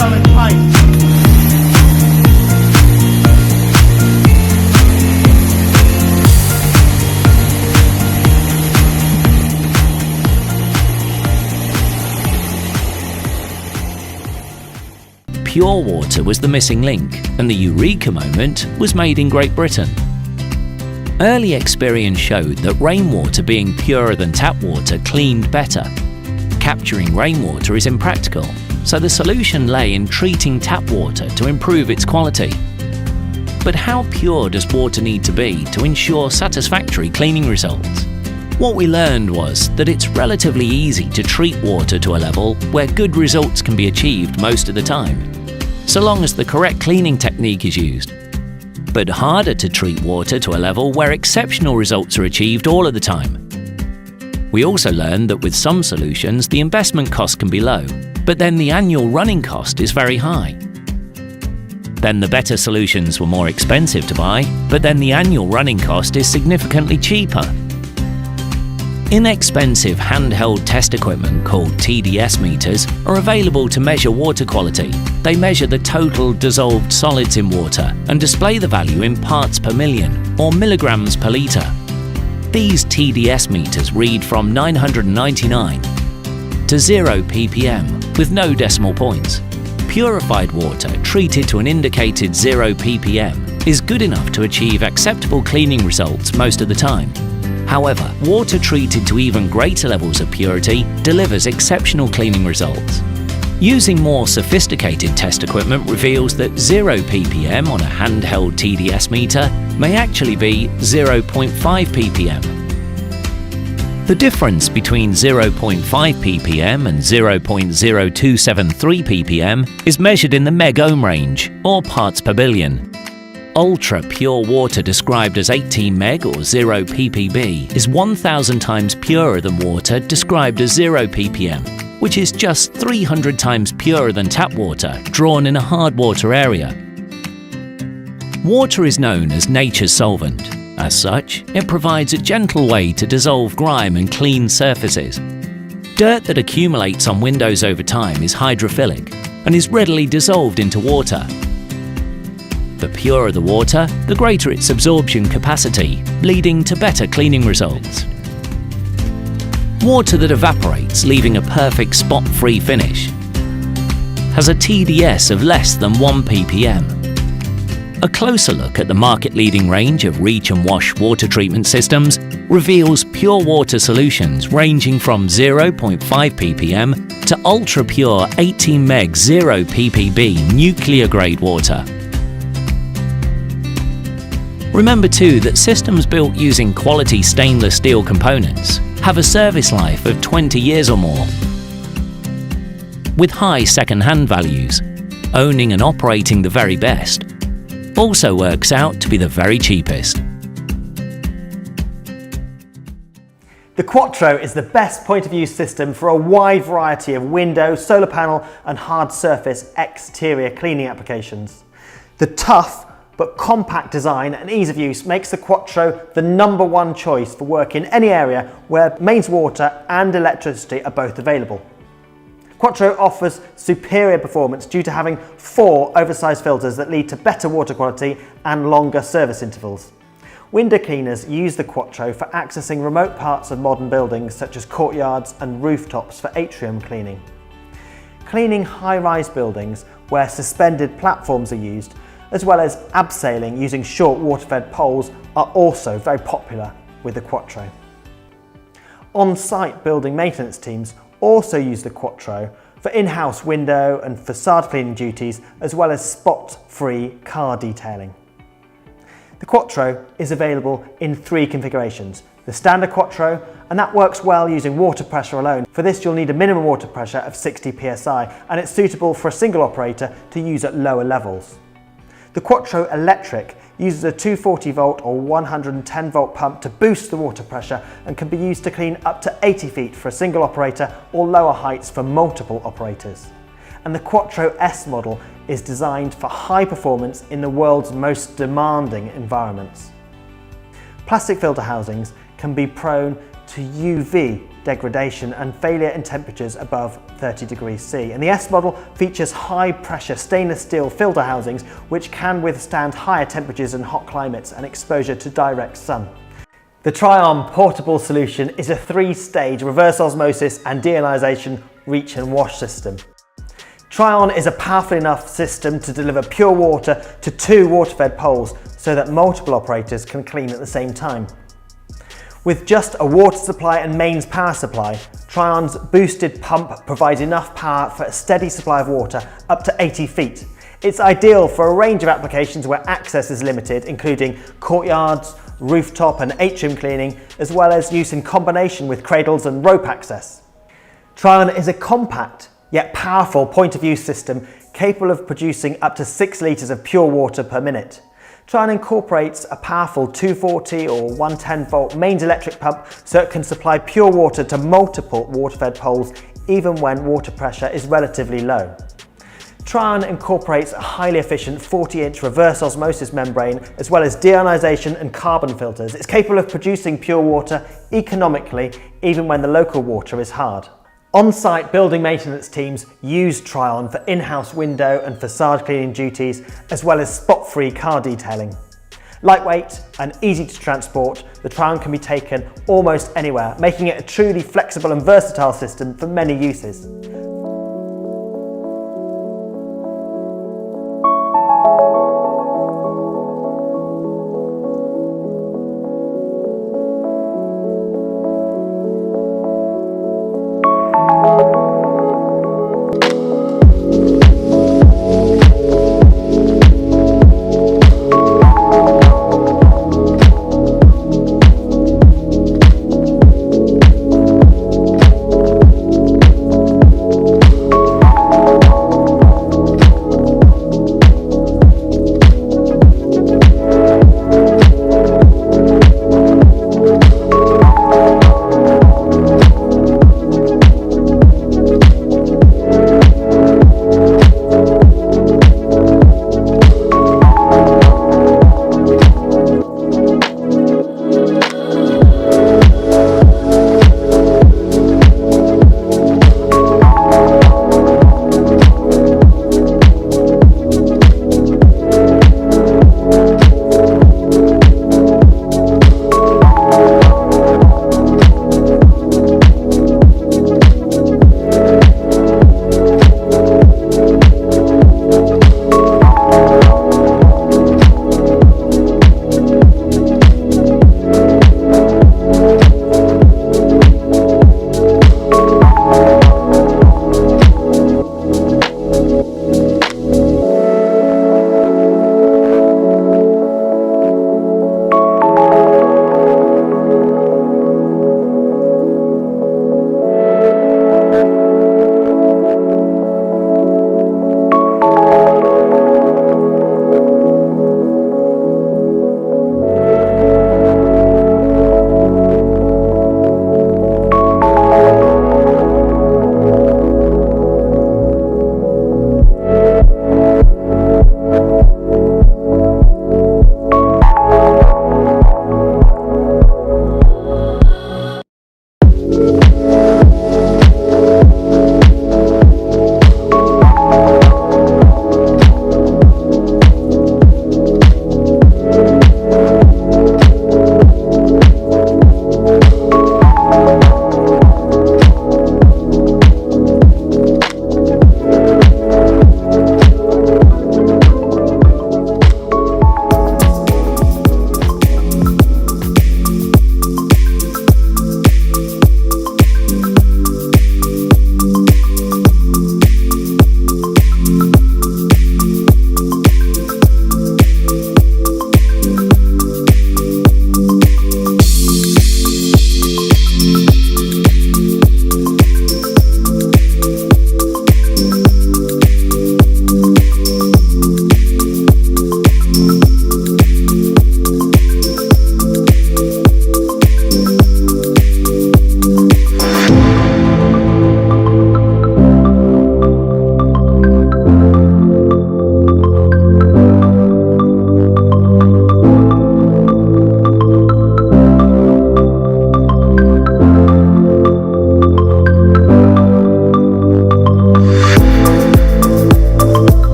selling pints. Pure water was the missing link, and the eureka moment was made in Great Britain. Early experience showed that rainwater being purer than tap water cleaned better. Capturing rainwater is impractical, so the solution lay in treating tap water to improve its quality. But how pure does water need to be to ensure satisfactory cleaning results? What we learned was that it's relatively easy to treat water to a level where good results can be achieved most of the time, so long as the correct cleaning technique is used. But harder to treat water to a level where exceptional results are achieved all of the time. We also learned that with some solutions the investment cost can be low, but then the annual running cost is very high. Then the better solutions were more expensive to buy, but then the annual running cost is significantly cheaper. Inexpensive handheld test equipment called TDS meters are available to measure water quality. They measure the total dissolved solids in water and display the value in parts per million or milligrams per litre. These TDS meters read from 999 to 0 ppm with no decimal points. Purified water treated to an indicated 0 ppm is good enough to achieve acceptable cleaning results most of the time. However, water treated to even greater levels of purity delivers exceptional cleaning results. Using more sophisticated test equipment reveals that 0 ppm on a handheld TDS meter may actually be 0.5 ppm. The difference between 0.5 ppm and 0.0273 ppm is measured in the megohm range, or parts per billion. Ultra-pure water described as 18 meg or 0 ppb is 1,000 times purer than water described as 0 ppm, which is just 300 times purer than tap water drawn in a hard water area. Water is known as nature's solvent. As such, it provides a gentle way to dissolve grime and clean surfaces. Dirt that accumulates on windows over time is hydrophilic and is readily dissolved into water. The purer the water, the greater its absorption capacity, leading to better cleaning results. Water that evaporates, leaving a perfect spot-free finish, has a TDS of less than 1 ppm. A closer look at the market-leading range of Reach and Wash water treatment systems reveals pure water solutions ranging from 0.5 ppm to ultra-pure 18 meg 0 ppb nuclear-grade water. Remember too that systems built using quality stainless steel components have a service life of 20 years or more. With high second-hand values, owning and operating the very best also works out to be the very cheapest. The Quattro is the best point-of-use system for a wide variety of window, solar panel and hard surface exterior cleaning applications. The tough but compact design and ease of use makes the Quattro the #1 choice for work in any area where mains water and electricity are both available. Quattro offers superior performance due to having 4 oversized filters that lead to better water quality and longer service intervals. Window cleaners use the Quattro for accessing remote parts of modern buildings such as courtyards and rooftops for atrium cleaning. Cleaning high-rise buildings where suspended platforms are used, as well as abseiling using short water-fed poles, are also very popular with the Quattro. On-site building maintenance teams also use the Quattro for in-house window and facade cleaning duties, as well as spot-free car detailing. The Quattro is available in 3 configurations. The standard Quattro, and that works well using water pressure alone. For this you'll need a minimum water pressure of 60 psi, and it's suitable for a single operator to use at lower levels. The Quattro Electric uses a 240 volt or 110 volt pump to boost the water pressure and can be used to clean up to 80 feet for a single operator or lower heights for multiple operators. And the Quattro S model is designed for high performance in the world's most demanding environments. Plastic filter housings can be prone to UV degradation and failure in temperatures above 30 degrees C. And the S model features high pressure stainless steel filter housings which can withstand higher temperatures and hot climates and exposure to direct sun. The Trion portable solution is a 3-stage reverse osmosis and deionization reach and wash system. Trion is a powerful enough system to deliver pure water to 2 water-fed poles so that multiple operators can clean at the same time. With just a water supply and mains power supply, Trion's boosted pump provides enough power for a steady supply of water up to 80 feet. It's ideal for a range of applications where access is limited, including courtyards, rooftop and atrium cleaning, as well as use in combination with cradles and rope access. Trion is a compact yet powerful point-of-use system capable of producing up to 6 litres of pure water per minute. Trion incorporates a powerful 240 or 110 volt mains electric pump so it can supply pure water to multiple water-fed poles even when water pressure is relatively low. Trion incorporates a highly efficient 40-inch reverse osmosis membrane as well as deionization and carbon filters. It's capable of producing pure water economically even when the local water is hard. On-site building maintenance teams use Trion for in-house window and facade cleaning duties, as well as spot-free car detailing. Lightweight and easy to transport, the Trion can be taken almost anywhere, making it a truly flexible and versatile system for many uses.